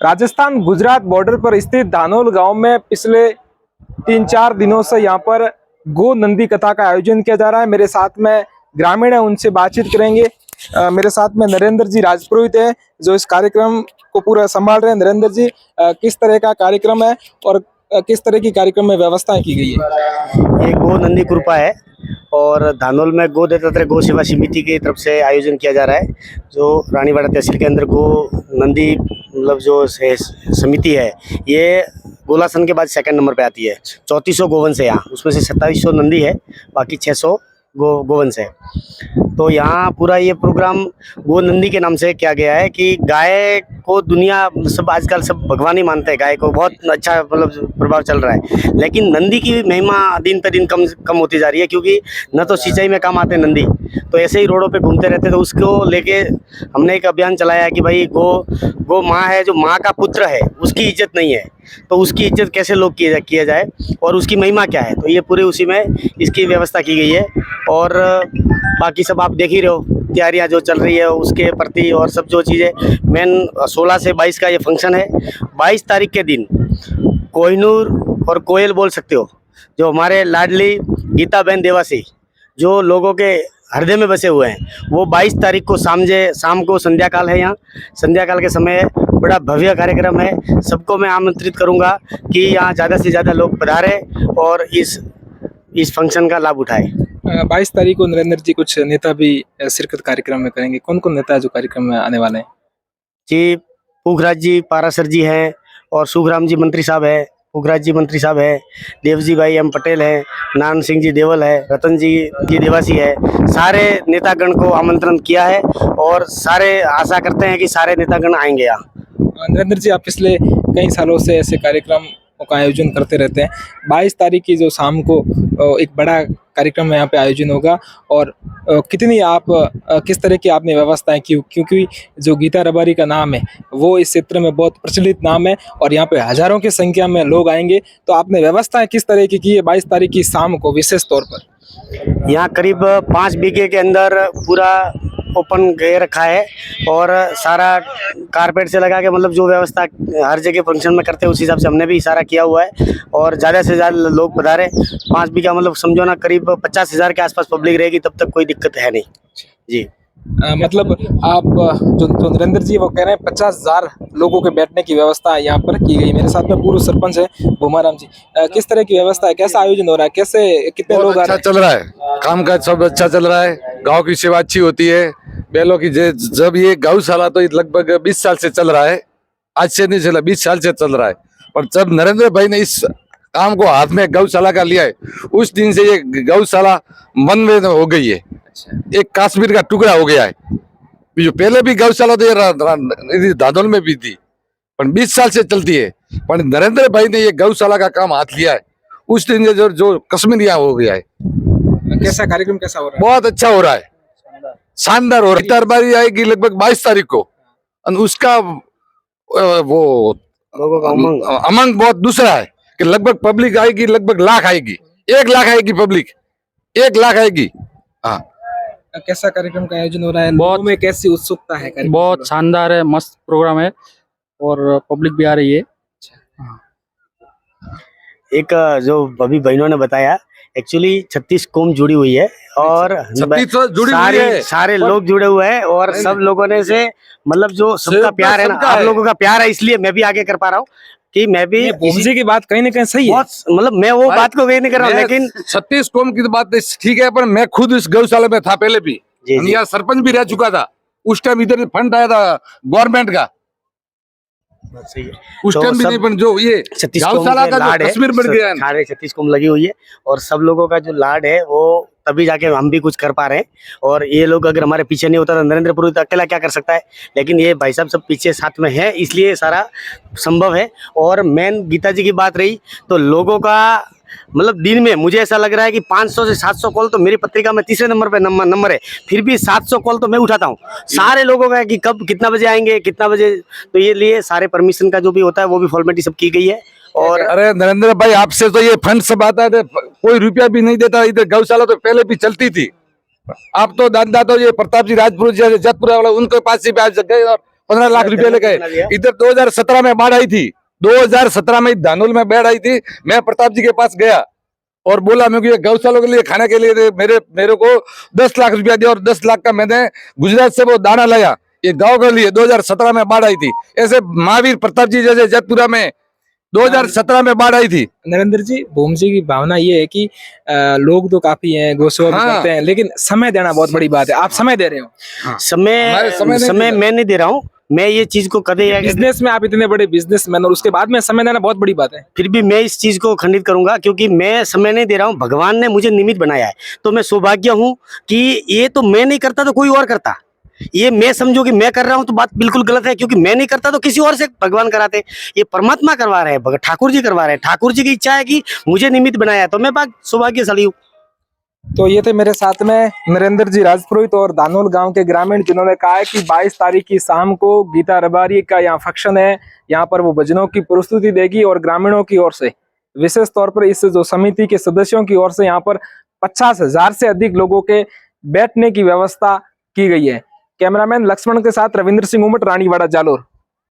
Rajasthan Gujarat border पर स्थित धानोल गांव में पिछले 3-4 दिनों से यहाँ पर गो नंदी कथा का आयोजन किया जा रहा है। मेरे साथ में ग्रामीण है, उनसे बातचीत करेंगे। मेरे साथ में नरेंद्र जी राजपुरोहित है जो इस कार्यक्रम को पूरा संभाल रहे हैं। नरेंद्र जी, किस तरह का कार्यक्रम है और किस तरह की कार्यक्रम में व्यवस्थाएं की गई है? ये गो नंदी कृपा है और धानोल में गो दत्तात्रेय गो सेवा समिति की तरफ से आयोजन किया जा रहा है। जो रानीवाड़ा तहसील के अंदर गो नंदी मतलब जो समिति है, ये गोलासन के बाद सेकंड नंबर पे आती है। 3400 गोवंश है यहाँ, उसमें से 2700 नंदी है, बाकी 600 गोवंश है। तो यहाँ पूरा ये प्रोग्राम गो नंदी के नाम से किया गया है कि गाय को दुनिया सब आजकल सब भगवान ही मानते हैं। गाय को बहुत अच्छा मतलब प्रभाव चल रहा है, लेकिन नंदी की महिमा दिन पे दिन कम होती जा रही है, क्योंकि न तो सिंचाई में काम आते नंदी, तो ऐसे ही रोडों पे घूमते रहते। तो उसको लेके हमने एक अभियान चलाया है कि भाई गो माँ है, जो माँ का पुत्र है उसकी इज्जत नहीं है, तो उसकी इज्जत कैसे लोग किया जाए और उसकी महिमा क्या है। तो ये पूरे उसी में इसकी व्यवस्था की गई है। और बाकी सब आप देख ही रहे हो, तैयारियां जो चल रही है उसके प्रति, और सब जो चीज़ें मेन 16 से 22 का ये फंक्शन है। 22 तारीख के दिन कोहिनूर और कोयल बोल सकते हो, जो हमारे लाडली गीता बहन देवासी जो लोगों के हृदय में बसे हुए हैं, वो 22 तारीख को शाम को संध्या काल है। यहाँ संध्या काल के समय बड़ा भव्य कार्यक्रम है। सबको मैं आमंत्रित करूंगा कि यहाँ ज़्यादा से ज़्यादा लोग पधारें और इस फंक्शन का लाभ उठाएं। 22 तारीख को नरेंद्र जी कुछ नेता भी शिरकत कार्यक्रम में करेंगे। कौन कौन नेता है जो कार्यक्रम में आने वाले हैं? जी, पुखराज जी पारासर जी हैं, और सुखराम जी मंत्री साहब है, पुखराज जी मंत्री साहब है, देवजी भाई एम पटेल है, नारायण सिंह जी देवल है, रतन जी देवासी है। सारे नेतागण को आमंत्रण किया है और सारे आशा करते हैं कि सारे नेतागण आएंगे यहाँ। नरेंद्र जी, आप पिछले कई सालों से ऐसे कार्यक्रम का आयोजन करते रहते हैं। 22 तारीख की जो शाम को एक बड़ा कार्यक्रम यहाँ पे आयोजन होगा, और कितनी आप किस तरह की आपने व्यवस्थाएं की? क्योंकि जो गीता रबारी का नाम है वो इस क्षेत्र में बहुत प्रचलित नाम है और यहाँ पे हजारों की संख्या में लोग आएंगे, तो आपने व्यवस्थाएं किस तरह की है 22 तारीख की शाम को विशेष तौर पर? यहाँ करीब 5 बीघे के अंदर पूरा ओपन गए रखा है, और सारा कारपेट से लगा के मतलब जो व्यवस्था हर जगह फंक्शन में करते हैं उस हिसाब से हमने भी इशारा किया हुआ है। और ज़्यादा से ज़्यादा लोग पधारे। 5 बीघा मतलब समझो ना, करीब 50,000 के आसपास पब्लिक रहेगी, तब तक कोई दिक्कत है नहीं जी। मतलब आप जो नरेंद्र जी वो कह रहे हैं 50,000 लोगों के बैठने की व्यवस्था यहाँ पर की गई। मेरे साथ में पूर्व सरपंच है भूमाराम जी। किस तरह की व्यवस्था है, कैसा आयोजन हो रहा है, कैसे कितने लोग आ रहे हैं? चल रहा है, कामकाज सब अच्छा चल रहा है, गांव की सेवा अच्छी होती है। बैलों की जब ये गौशाला तो लगभग 20 साल से चल रहा है, आज से नहीं चला, 20 साल से चल रहा है। और जब नरेंद्र भाई ने इस काम को हाथ में गौशाला का लिया है, उस दिन से ये गौशाला मन में हो गई है, एक कश्मीर का टुकड़ा हो गया है। जो पहले भी गौशाला तो धानोल में भी थी, पर 20 साल से चलती है। पर नरेंद्र भाई ने ये गौशाला का काम हाथ लिया है, उस दिन से जो कश्मीर यहाँ हो गया है। कैसा कार्यक्रम कैसा हो रहा है? बहुत अच्छा हो रहा है, शानदार हो रहा है। तरबारी आएगी लगभग 22 तारीख को, और उसका वो लोगों का उमंग बहुत दूसरा है कि लगभग पब्लिक आएगी, लगभग लाख आएगी, 1 लाख आएगी पब्लिक, 1 लाख आएगी। हाँ, कैसा कार्यक्रम का आयोजन हो रहा है? लोगों में कैसी उत्सुकता है? बहुत शानदार है, मस्त प्रोग्राम है और पब्लिक भी आ रही है। एक जो अभी बहनों ने बताया, एक्चुअली 36 कौम जुड़ी हुई है और सारे लोग जुड़े हुए हैं, और सब लोगों ने से मतलब जो सबका प्यार है ना, आप लोगों का प्यार है, इसलिए मैं भी आगे कर पा रहा हूँ कि मैं भी जी की बात कहीं ना कहीं सही है। मतलब मैं वो बात को कहीं नहीं कर रहा हूँ, लेकिन 36 कौम की तो बात ठीक है, पर मैं खुद इस गौशाला में था पहले भी, यहाँ सरपंच भी रह चुका था। उस टाइम इधर फंड आया था गवर्नमेंट का, उस टाइम भी नहीं, पर जो ये गौशाला का जो कश्मीर बन गया है, सारे 36 कौम लगी हुई है, और सब लोगों का जो लाड है वो तभी जाके हम भी कुछ कर पा रहे हैं। और ये लोग अगर हमारे पीछे नहीं होता तो नरेंद्र पुरोहित अकेला क्या कर सकता है, लेकिन ये भाई साहब सब पीछे साथ में है, इसलिए सारा संभव है। और मेन गीता जी की बात रही तो लोगों का मतलब दिन में मुझे ऐसा लग रहा है कि 500 से 700 कॉल तो मेरी पत्रिका में तीसरे नंबर पे नंबर है, फिर भी 700 कॉल तो मैं उठाता हूँ सारे लोगों का कि कब कितना बजे आएंगे, कितना बजे। तो ये लिए सारे परमिशन का जो भी होता है वो भी फॉर्मेलिटी सब की गई है। और अरे नरेंद्र भाई, आपसे तो ये फंड सब आता है, कोई रुपया भी नहीं देता। इधर गौशाला तो पहले भी चलती थी, आप तो दादा तो ये प्रताप जी राजपुर जतपुरा वाला उनके पास से भी आज गए और 15 लाख रुपए ले गए। इधर 2017 में बाढ़ आई थी, 2017 में धानोल में बाढ़ आई थी। मैं प्रताप जी के पास गया और बोला मैं ये गौशालों के लिए खाने के लिए मेरे को 10 लाख रुपया दिया और 10 लाख का मैंने गुजरात से वो दाना लाया ये गांव के लिए। 2017 में बाढ़ आई थी। ऐसे महावीर प्रताप जी जैसे जतपुरा में 2017 में बाढ़ आई थी। नरेंद्र जी, भूम जी की भावना ये है कि लोग तो काफी हैं, गौसेवा भी हाँ। करते हैं, लेकिन समय देना बहुत बड़ी बात है। आप समय दे रहे हो। हमारे समय नहीं समय दे मैं नहीं दे रहा हूँ। मैं ये चीज को कदे बिजनेस में आप इतने बड़े बिजनेसमैन और उसके बाद में समय देना बहुत बड़ी बात है। फिर भी मैं इस चीज को खंडित करूंगा, क्योंकि मैं समय नहीं दे रहा हूँ। भगवान ने मुझे निमित्त बनाया है, तो मैं सौभाग्य हूँ कि ये तो मैं नहीं करता तो कोई और करता। ये मैं समझो कि मैं कर रहा हूँ तो बात बिल्कुल गलत है, क्योंकि मैं नहीं करता तो किसी और से भगवान कराते। ये परमात्मा करवा रहे हैं, ठाकुर जी करवा रहे हैं। ठाकुर जी की इच्छा है कि मुझे निमित्त बनाया है, तो मैं सौभाग्यशाली हूँ। तो ये थे मेरे साथ में नरेंद्र जी राजपुरोहित और दानोल गांव के ग्रामीण, जिन्होंने कहा है कि 22 तारीख की शाम को गीता रबारी का यहाँ फंक्शन है। यहाँ पर वो भजनों की प्रस्तुति देगी और ग्रामीणों की ओर से, विशेष तौर पर इस जो समिति के सदस्यों की ओर से यहाँ पर 50,000 से अधिक लोगों के बैठने की व्यवस्था की गई है। कैमरामैन लक्ष्मण के साथ रविंद्र सिंह उमट, रानीवाड़ा, जालोर।